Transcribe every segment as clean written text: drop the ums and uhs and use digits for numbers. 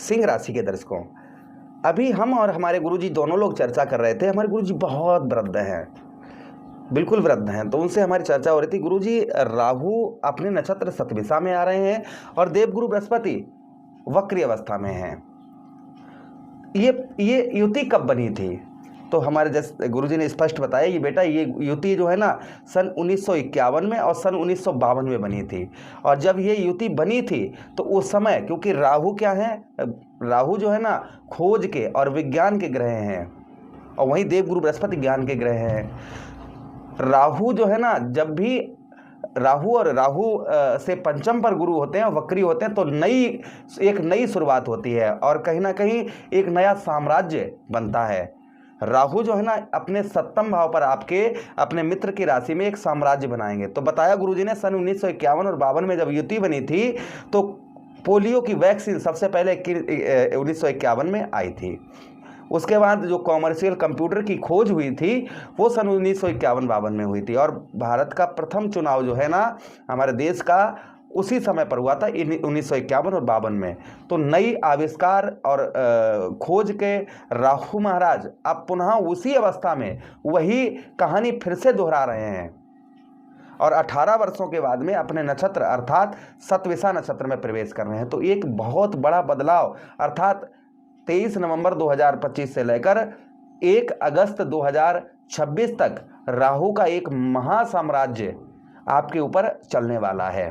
सिंह राशि के दर्शकों, अभी हम और हमारे गुरुजी दोनों लोग चर्चा कर रहे थे। हमारे गुरुजी बहुत वृद्ध हैं, बिल्कुल वृद्ध हैं, तो उनसे हमारी चर्चा हो रही थी। गुरुजी, राहु अपने नक्षत्र शतभिषा में आ रहे हैं और देवगुरु बृहस्पति वक्री अवस्था में हैं। ये युति कब बनी थी? तो हमारे जैसे गुरुजी ने स्पष्ट बताया, ये बेटा ये युति जो है ना सन 1951 में और सन 1952 में बनी थी। और जब ये युति बनी थी तो उस समय, क्योंकि राहु क्या है, राहु जो है ना खोज के और विज्ञान के ग्रह हैं, और वहीं देवगुरु बृहस्पति ज्ञान के ग्रह हैं। राहु जो है ना, जब भी राहु और राहु से पंचम पर गुरु होते हैं, वक्री होते हैं, तो एक नई शुरुआत होती है और कहीं ना कहीं एक नया साम्राज्य बनता है। राहु जो है ना अपने सप्तम भाव पर आपके अपने मित्र की राशि में एक साम्राज्य बनाएंगे। तो बताया गुरुजी ने, सन 1951 और 52 में जब युति बनी थी तो पोलियो की वैक्सीन सबसे पहले 1951 में आई थी। उसके बाद जो कॉमर्शियल कंप्यूटर की खोज हुई थी वो सन 1951-52 में हुई थी। और भारत का प्रथम चुनाव जो है ना हमारे देश का, उसी समय पर हुआ था 1951 और 52 में। तो नई आविष्कार और खोज के राहु महाराज अब पुनः उसी अवस्था में वही कहानी फिर से दोहरा रहे हैं और 18 वर्षों के बाद में अपने नक्षत्र अर्थात शतभिषा नक्षत्र में प्रवेश कर रहे हैं। तो एक बहुत बड़ा बदलाव, अर्थात 23 नवंबर 2025 से लेकर 1 अगस्त 2026 तक राहु का एक महासाम्राज्य आपके ऊपर चलने वाला है।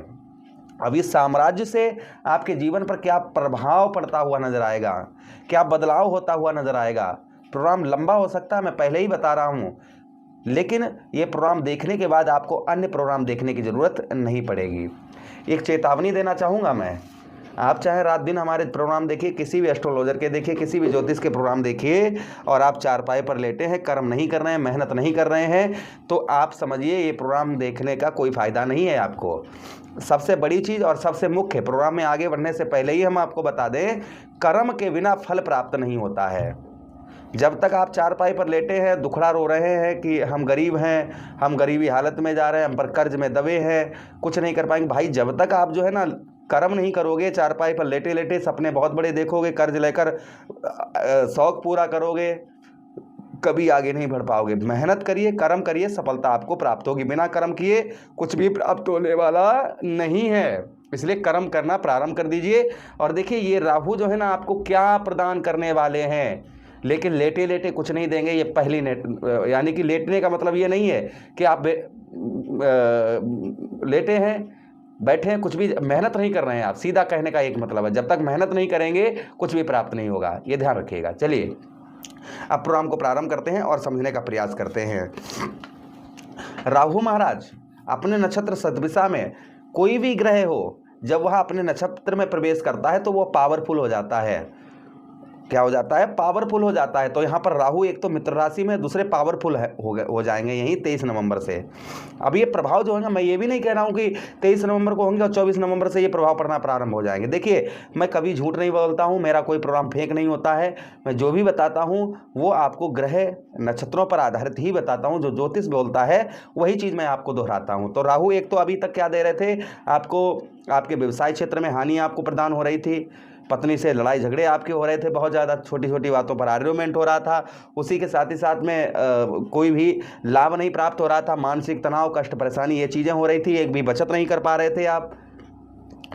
अब इस साम्राज्य से आपके जीवन पर क्या प्रभाव पड़ता हुआ नजर आएगा, क्या बदलाव होता हुआ नजर आएगा। प्रोग्राम लंबा हो सकता है, मैं पहले ही बता रहा हूं, लेकिन ये प्रोग्राम देखने के बाद आपको अन्य प्रोग्राम देखने की जरूरत नहीं पड़ेगी। एक चेतावनी देना चाहूँगा मैं, आप चाहे रात दिन हमारे प्रोग्राम देखिए, किसी भी एस्ट्रोलॉजर के देखिए, किसी भी ज्योतिष के प्रोग्राम देखिए, और आप चारपाई पर लेटे हैं, कर्म नहीं कर रहे हैं, मेहनत नहीं कर रहे हैं, तो आप समझिए ये प्रोग्राम देखने का कोई फ़ायदा नहीं है आपको। सबसे बड़ी चीज़ और सबसे मुख्य, प्रोग्राम में आगे बढ़ने से पहले ही हम आपको बता दें, कर्म के बिना फल प्राप्त नहीं होता है। जब तक आप चारपाई पर लेटे हैं, दुखड़ा रो रहे हैं कि हम गरीब हैं, हम गरीबी हालत में जा रहे हैं, हम पर कर्ज में दबे हैं, कुछ नहीं कर पाएंगे, भाई जब तक आप जो है ना कर्म नहीं करोगे, चारपाई पर लेटे लेटे सपने बहुत बड़े देखोगे, कर्ज लेकर शौक पूरा करोगे, कभी आगे नहीं बढ़ पाओगे। मेहनत करिए, कर्म करिए, सफलता आपको प्राप्त होगी। बिना कर्म किए कुछ भी प्राप्त होने वाला नहीं है, इसलिए कर्म करना प्रारंभ कर दीजिए। और देखिए ये राहु जो है ना आपको क्या प्रदान करने वाले हैं, लेकिन लेटे लेटे कुछ नहीं देंगे। ये पहली यानी कि लेटने का मतलब ये नहीं है कि आप लेटे हैं, बैठे हैं, कुछ भी मेहनत नहीं कर रहे हैं आप, सीधा कहने का एक मतलब है, जब तक मेहनत नहीं करेंगे कुछ भी प्राप्त नहीं होगा, ये ध्यान रखिएगा। चलिए अब प्रोग्राम को प्रारंभ करते हैं और समझने का प्रयास करते हैं। राहु महाराज अपने नक्षत्र शतभिषा में कोई भी ग्रह हो, जब वह अपने नक्षत्र में प्रवेश करता है तो वह पावरफुल हो जाता है। क्या हो जाता है? पावरफुल हो जाता है। तो यहाँ पर राहु एक तो मित्र राशि में, दूसरे पावरफुल हो जाएंगे यहीं 23 नवंबर से। अब ये प्रभाव जो है ना, मैं ये भी नहीं कह रहा हूँ कि 23 नवंबर को होंगे और 24 नवंबर से ये प्रभाव पड़ना प्रारंभ हो जाएंगे। देखिए मैं कभी झूठ नहीं बोलता हूँ, मेरा कोई प्रोग्राम फेक नहीं होता है, मैं जो भी बताता हूँ वो आपको ग्रह नक्षत्रों पर आधारित ही बताता हूँ। जो ज्योतिष बोलता है वही चीज़ मैं आपको दोहराता हूँ। तो राहु एक तो अभी तक क्या दे रहे थे आपको, आपके व्यवसाय क्षेत्र में हानि आपको प्रदान हो रही थी, पत्नी से लड़ाई झगड़े आपके हो रहे थे, बहुत ज़्यादा छोटी छोटी बातों पर आर्ग्यूमेंट हो रहा था, उसी के साथ ही साथ में कोई भी लाभ नहीं प्राप्त हो रहा था, मानसिक तनाव, कष्ट, परेशानी, ये चीज़ें हो रही थी, एक भी बचत नहीं कर पा रहे थे आप।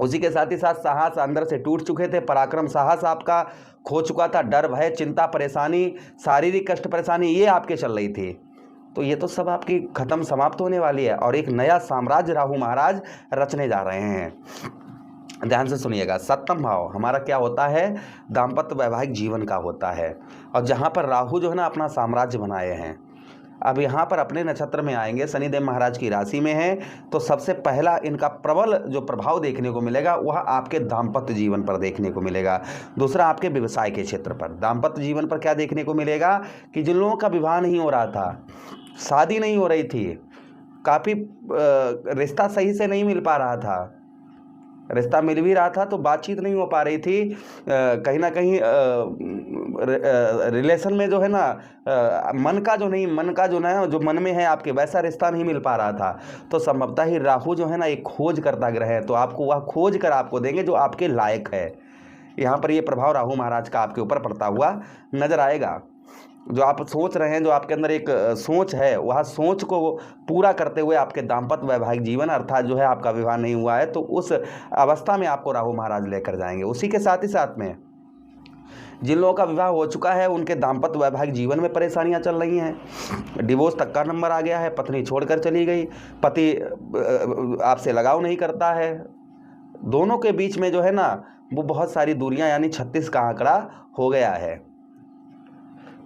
उसी के साथ ही साथ साहस अंदर से टूट चुके थे, पराक्रम साहस आपका खो चुका था, डर भय चिंता परेशानी, शारीरिक कष्ट परेशानी ये आपके चल रही थी। तो ये तो सब आपकी खत्म समाप्त होने वाली है और एक नया साम्राज्य राहु महाराज रचने जा रहे हैं। ध्यान से सुनिएगा, सप्तम भाव हमारा क्या होता है? दाम्पत्य वैवाहिक जीवन का होता है। और जहाँ पर राहु जो है ना अपना साम्राज्य बनाए हैं, अब यहाँ पर अपने नक्षत्र में आएंगे, शनिदेव महाराज की राशि में है, तो सबसे पहला इनका प्रबल जो प्रभाव देखने को मिलेगा वह आपके दाम्पत्य जीवन पर देखने को मिलेगा। दूसरा आपके व्यवसाय के क्षेत्र पर। दाम्पत्य जीवन पर क्या देखने को मिलेगा कि जिन लोगों का विवाह नहीं हो रहा था, शादी नहीं हो रही थी, काफ़ी रिश्ता सही से नहीं मिल पा रहा था, रिश्ता मिल भी रहा था तो बातचीत नहीं हो पा रही थी, कहीं ना कहीं रिलेशन में जो है ना मन का जो ना जो मन में है आपके वैसा रिश्ता नहीं मिल पा रहा था। तो संभवतः ही राहु जो है ना एक खोज करता ग्रह है, तो आपको वह खोज कर आपको देंगे जो आपके लायक है। यहाँ पर ये प्रभाव राहु महाराज का आपके ऊपर पड़ता हुआ नजर आएगा। जो आप सोच रहे हैं, जो आपके अंदर एक सोच है, वह सोच को पूरा करते हुए आपके दाम्पत्य वैवाहिक जीवन अर्थात जो है आपका विवाह नहीं हुआ है तो उस अवस्था में आपको राहु महाराज लेकर जाएंगे। उसी के साथ ही साथ में जिन लोगों का विवाह हो चुका है उनके दाम्पत्य वैवाहिक जीवन में परेशानियां चल रही हैं, डिवोर्स तक का नंबर आ गया है, पत्नी छोड़कर चली गई, पति आपसे लगाव नहीं करता है, दोनों के बीच में जो है ना वो बहुत सारी दूरियां यानी 36 का आंकड़ा हो गया है।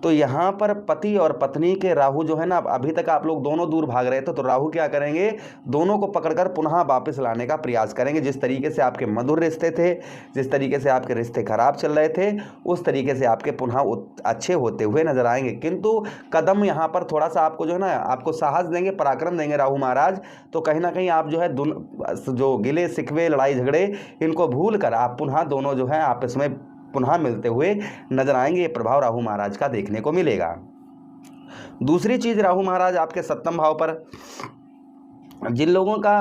तो यहाँ पर पति और पत्नी के राहु जो है ना, अभी तक आप लोग दोनों दूर भाग रहे थे तो राहु क्या करेंगे, दोनों को पकड़कर पुनः वापस लाने का प्रयास करेंगे। जिस तरीके से आपके मधुर रिश्ते थे, जिस तरीके से आपके रिश्ते खराब चल रहे थे, उस तरीके से आपके पुनः अच्छे होते हुए नजर आएंगे। किंतु कदम यहाँ पर थोड़ा सा आपको जो है ना, आपको साहस देंगे, पराक्रम देंगे राहु महाराज। तो कहीं ना कहीं आप जो है जो गिले शिकवे लड़ाई झगड़े इनको भूल कर आप पुनः दोनों जो है आपस में पुनः मिलते हुए नजर आएंगे। ये प्रभाव राहु महाराज का देखने को मिलेगा। दूसरी चीज, राहु महाराज आपके 7वें भाव पर, जिन लोगों का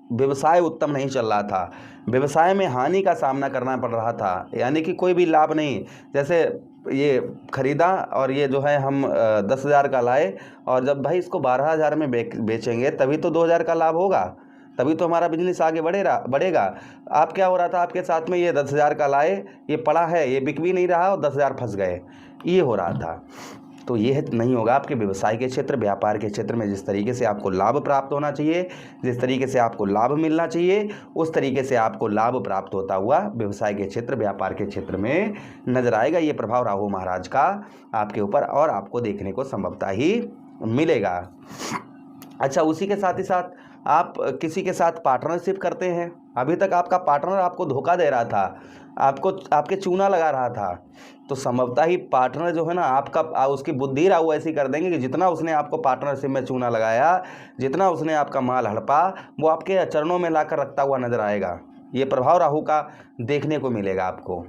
व्यवसाय उत्तम नहीं चल रहा था, व्यवसाय में हानि का सामना करना पड़ रहा था, यानी कि कोई भी लाभ नहीं, जैसे ये खरीदा और ये जो है हम 10,000 का लाए और जब भाई इसको 12,000 में बेचेंगे तभी तो 2,000 का लाभ होगा, तभी तो हमारा बिजनेस आगे बढ़ेगा। आप क्या हो रहा था आपके साथ में, ये 10,000 का लाए, ये पड़ा है, ये बिक भी नहीं रहा और 10,000 फंस गए, ये हो रहा था। तो ये नहीं होगा। आपके व्यवसाय के क्षेत्र, व्यापार के क्षेत्र में जिस तरीके से आपको लाभ प्राप्त होना चाहिए, जिस तरीके से आपको लाभ मिलना चाहिए, उस तरीके से आपको लाभ प्राप्त होता हुआ व्यवसाय के क्षेत्र, व्यापार के क्षेत्र में नजर आएगा। ये प्रभाव राहु महाराज का आपके ऊपर और आपको देखने को संभवतः ही मिलेगा। अच्छा, उसी के साथ ही साथ आप किसी के साथ पार्टनरशिप करते हैं, अभी तक आपका पार्टनर आपको धोखा दे रहा था, आपके चूना लगा रहा था, तो संभवतः ही पार्टनर जो है ना आपका उसकी बुद्धि राहु ऐसी कर देंगे कि जितना उसने आपको पार्टनरशिप में चूना लगाया, जितना उसने आपका माल हड़पा, वो आपके चरणों में लाकर रखता हुआ नजर आएगा। ये प्रभाव राहु का देखने को मिलेगा आपको।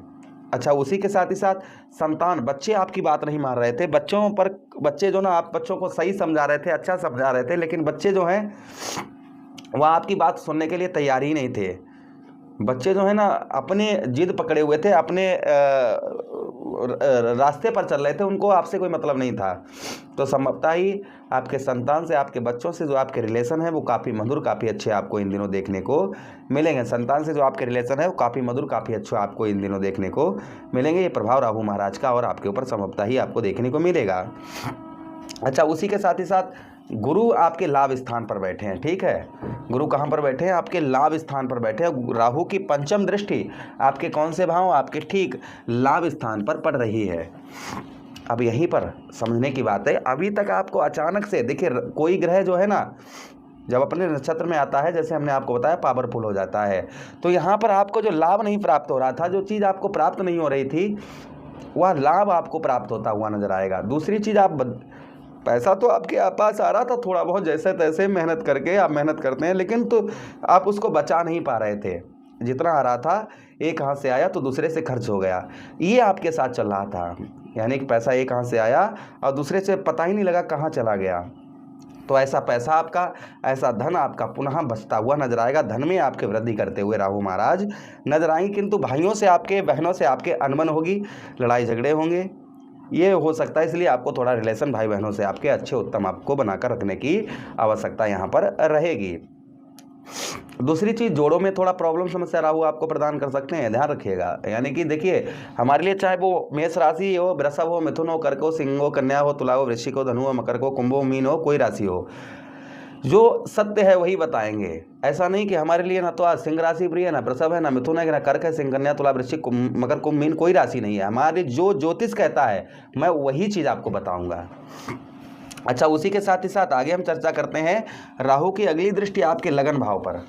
अच्छा, उसी के साथ ही साथ संतान, बच्चे आपकी बात नहीं मान रहे थे, बच्चे जो ना, आप बच्चों को सही समझा रहे थे, अच्छा समझा रहे थे, लेकिन बच्चे जो हैं वह आपकी बात सुनने के लिए तैयार ही नहीं थे। बच्चे जो है ना अपने जिद पकड़े हुए थे, अपने रास्ते पर चल रहे थे, उनको आपसे कोई मतलब नहीं था। तो संभवतः ही आपके संतान से, आपके बच्चों से जो आपके रिलेशन है वो काफ़ी मधुर, काफ़ी अच्छे आपको इन दिनों देखने को मिलेंगे। संतान से जो आपके रिलेशन है वो काफ़ी मधुर, काफ़ी अच्छे आपको इन दिनों देखने को मिलेंगे। ये प्रभाव राहु महाराज का और आपके ऊपर संभवतः ही आपको देखने को मिलेगा। अच्छा, उसी के साथ ही साथ गुरु आपके लाभ स्थान पर बैठे हैं। ठीक है, गुरु कहाँ पर बैठे हैं, आपके लाभ स्थान पर बैठे हैं। राहु की पंचम दृष्टि आपके कौन से भाव, आपके ठीक लाभ स्थान पर पड़ रही है। अब यहीं पर समझने की बात है, अभी तक आपको अचानक से देखिए, कोई ग्रह जो है ना जब अपने नक्षत्र में आता है, जैसे हमने आपको बताया, पावरफुल हो जाता है। तो यहाँ पर आपको जो लाभ नहीं प्राप्त हो रहा था, जो चीज़ आपको प्राप्त नहीं हो रही थी, वह लाभ आपको प्राप्त होता हुआ नजर आएगा। दूसरी चीज़, पैसा तो आपके पास आ रहा था थोड़ा बहुत, जैसे तैसे मेहनत करके आप मेहनत करते हैं, लेकिन तो आप उसको बचा नहीं पा रहे थे। जितना आ रहा था एक हाथ से आया तो दूसरे से खर्च हो गया, ये आपके साथ चल रहा था। यानी कि पैसा एक हाथ से आया और दूसरे से पता ही नहीं लगा कहाँ चला गया। तो ऐसा पैसा आपका, ऐसा धन आपका पुनः बचता हुआ नजर आएगा। धन में आपके वृद्धि करते हुए राहु महाराज नजर आएंगे। किंतु भाइयों से आपके, बहनों से आपके अनबन होगी, लड़ाई झगड़े होंगे, ये हो सकता है। इसलिए आपको थोड़ा रिलेशन भाई बहनों से आपके अच्छे उत्तम आपको बनाकर रखने की आवश्यकता यहाँ पर रहेगी। दूसरी चीज़, जोड़ों में थोड़ा प्रॉब्लम समस्या राहु आपको प्रदान कर सकते हैं, ध्यान रखिएगा। यानी कि देखिए, हमारे लिए चाहे वो मेष राशि हो, वृषभ हो, मिथुन हो, कर्क हो, सिंह हो, कन्या हो, तुला हो, वृश्चिक हो, धनु हो, मकर हो, कुंभ हो, मीन हो, कोई राशि हो, जो सत्य है वही बताएंगे। ऐसा नहीं कि हमारे लिए ना तो आज सिंह राशि प्रिय है, ना वृषभ है, ना मिथुन है, ना कर्क है, सिंह, कन्या, तुला, वृश्चिक, मकर, कुंभ, मीन, कोई राशि नहीं है। हमारी जो ज्योतिष कहता है मैं वही चीज़ आपको बताऊंगा। अच्छा, उसी के साथ ही साथ आगे हम चर्चा करते हैं। राहु की अगली दृष्टि आपके लगन भाव पर,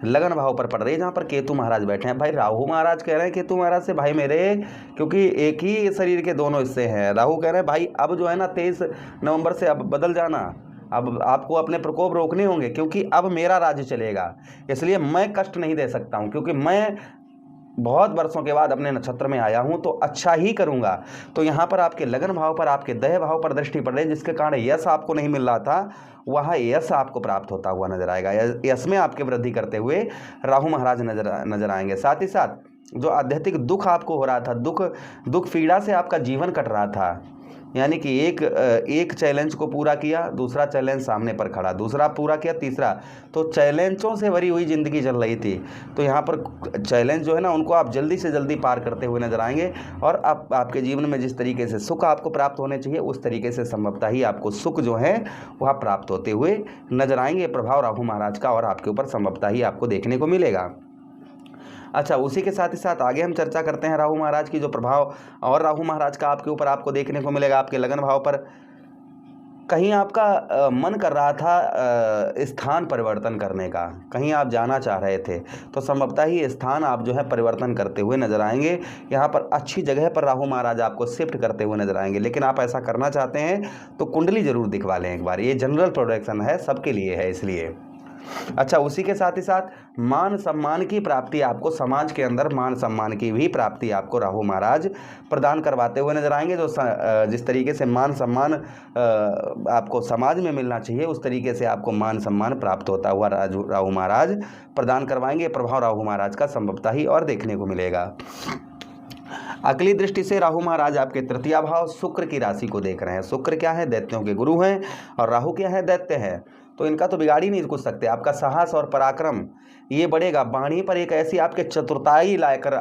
लगन भाव पर पड़ रही है, जहाँ पर केतु महाराज बैठे हैं। भाई राहु महाराज कह रहे हैं केतु महाराज से, भाई मेरे, क्योंकि एक ही शरीर के दोनों हिस्से हैं। राहु कह रहे हैं भाई अब जो है ना 23 नवंबर से अब बदल जाना, अब आपको अपने प्रकोप रोकने होंगे, क्योंकि अब मेरा राज्य चलेगा। इसलिए मैं कष्ट नहीं दे सकता हूँ, क्योंकि मैं बहुत वर्षों के बाद अपने नक्षत्र में आया हूं तो अच्छा ही करूंगा। तो यहाँ पर आपके लगन भाव पर, आपके दह भाव पर दृष्टि पड़ रही है, जिसके कारण यश आपको नहीं मिल रहा था, वह यश आपको प्राप्त होता हुआ नजर आएगा। यश में आपके वृद्धि करते हुए राहु महाराज नजर आएंगे। साथ ही साथ जो आध्यात्मिक दुख आपको हो रहा था, दुख पीड़ा से आपका जीवन कट रहा था, यानी कि एक चैलेंज को पूरा किया, दूसरा चैलेंज सामने पर खड़ा, दूसरा पूरा किया, तीसरा, तो चैलेंजों से भरी हुई ज़िंदगी चल रही थी। तो यहाँ पर चैलेंज जो है ना, उनको आप जल्दी से जल्दी पार करते हुए नजर आएंगे और आपके जीवन में जिस तरीके से सुख आपको प्राप्त होने चाहिए उस तरीके से संभवतः ही आपको सुख जो है वह प्राप्त होते हुए नजर आएंगे। प्रभाव राहु महाराज का और आपके ऊपर संभवतः ही आपको देखने को मिलेगा। अच्छा, उसी के साथ ही साथ आगे हम चर्चा करते हैं राहु महाराज की जो प्रभाव और राहु महाराज का आपके ऊपर आपको देखने को मिलेगा। आपके लगन भाव पर कहीं आपका मन कर रहा था स्थान परिवर्तन करने का, कहीं आप जाना चाह रहे थे, तो संभवतः ही स्थान आप जो है परिवर्तन करते हुए नजर आएंगे। यहाँ पर अच्छी जगह पर राहु महाराज आपको शिफ्ट करते हुए नजर आएंगे। लेकिन आप ऐसा करना चाहते हैं तो कुंडली जरूर दिखवा लें एक बार, ये जनरल प्रोडक्शन है, सबके लिए है इसलिए। अच्छा, उसी के साथ ही साथ मान सम्मान की प्राप्ति, आपको समाज के अंदर मान सम्मान की भी प्राप्ति आपको राहु महाराज प्रदान करवाते हुए नजर आएंगे। जो जिस तरीके से मान सम्मान आपको समाज में मिलना चाहिए उस तरीके से आपको मान सम्मान प्राप्त होता हुआ राहु महाराज प्रदान करवाएंगे। प्रभाव राहु महाराज का संभवतः ही और देखने को मिलेगा। अगली दृष्टि से राहु महाराज आपके तृतीय भाव शुक्र की राशि को देख रहे हैं। शुक्र क्या है? दैत्यों के गुरु हैं और राहु क्या है? दैत्य है। तो इनका तो बिगाड़ ही नहीं कुछ सकते। आपका साहस और पराक्रम ये बढ़ेगा। वाणी पर एक ऐसी आपके चतुरताई लाकर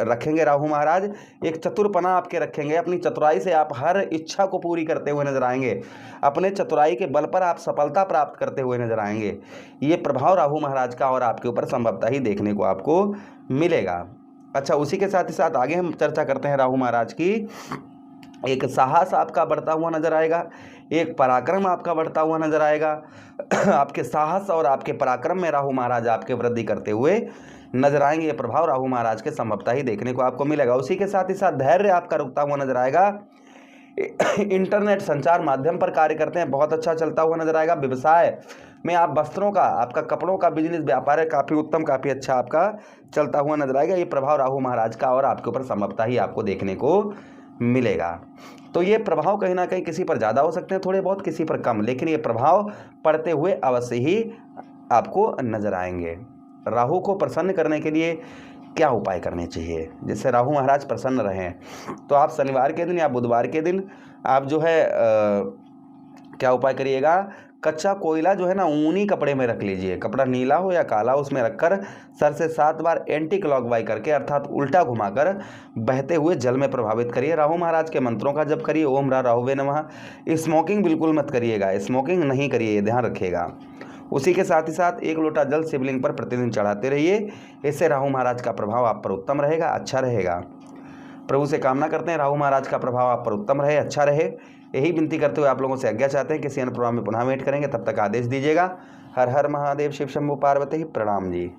रखेंगे राहु महाराज, एक चतुरपना आपके रखेंगे। अपनी चतुराई से आप हर इच्छा को पूरी करते हुए नजर आएंगे। अपने चतुराई के बल पर आप सफलता प्राप्त करते हुए नजर आएंगे। ये प्रभाव राहु महाराज का और आपके ऊपर संभवतः ही देखने को आपको मिलेगा। अच्छा, उसी के साथ ही साथ आगे हम चर्चा करते हैं राहु महाराज की। एक साहस आपका बढ़ता हुआ नजर आएगा, एक पराक्रम आपका बढ़ता हुआ नजर आएगा। आपके साहस और आपके पराक्रम में राहु महाराज आपके वृद्धि करते हुए नजर आएंगे। ये प्रभाव राहु महाराज के संभवतः ही देखने को आपको मिलेगा। उसी के साथ ही साथ धैर्य आपका रुकता हुआ नजर आएगा। इंटरनेट संचार माध्यम पर कार्य करते हैं, बहुत अच्छा चलता हुआ नजर आएगा। व्यवसाय में आप वस्त्रों का, आपका कपड़ों का बिजनेस व्यापार है, काफ़ी उत्तम, काफ़ी अच्छा आपका चलता हुआ नजर आएगा। ये प्रभाव राहु महाराज का और आपके ऊपर संभवतः ही आपको देखने को मिलेगा। तो ये प्रभाव कहीं ना कहीं किसी पर ज़्यादा हो सकते हैं, थोड़े बहुत, किसी पर कम, लेकिन ये प्रभाव पड़ते हुए अवश्य ही आपको नजर आएंगे। राहु को प्रसन्न करने के लिए क्या उपाय करने चाहिए जिससे राहु महाराज प्रसन्न रहें? तो आप शनिवार के दिन या बुधवार के दिन आप जो है क्या उपाय करिएगा? कच्चा कोयला जो है ना ऊनी कपड़े में रख लीजिए, कपड़ा नीला हो या काला, उसमें रखकर सर से 7 बार एंटी क्लॉकवाइज करके अर्थात उल्टा घुमाकर बहते हुए जल में प्रभावित करिए। राहु महाराज के मंत्रों का जप करिए, ओम रा राहुवे नमः। स्मोकिंग बिल्कुल मत करिएगा, स्मोकिंग नहीं करिए, ये ध्यान रखिएगा। उसी के साथ ही साथ 1 लोटा जल शिवलिंग पर प्रतिदिन चढ़ाते रहिए। इससे राहु महाराज का प्रभाव आप पर उत्तम रहेगा, अच्छा रहेगा। प्रभु से कामना करते हैं राहु महाराज का प्रभाव आप पर उत्तम रहे, अच्छा रहे। यही विनती करते हुए आप लोगों से आज्ञा चाहते हैं। किसी अन्य प्रोग्राम में पुनः भेंट करेंगे, तब तक आदेश दीजिएगा। हर हर महादेव, शिव शंभु पार्वती, प्रणाम जी।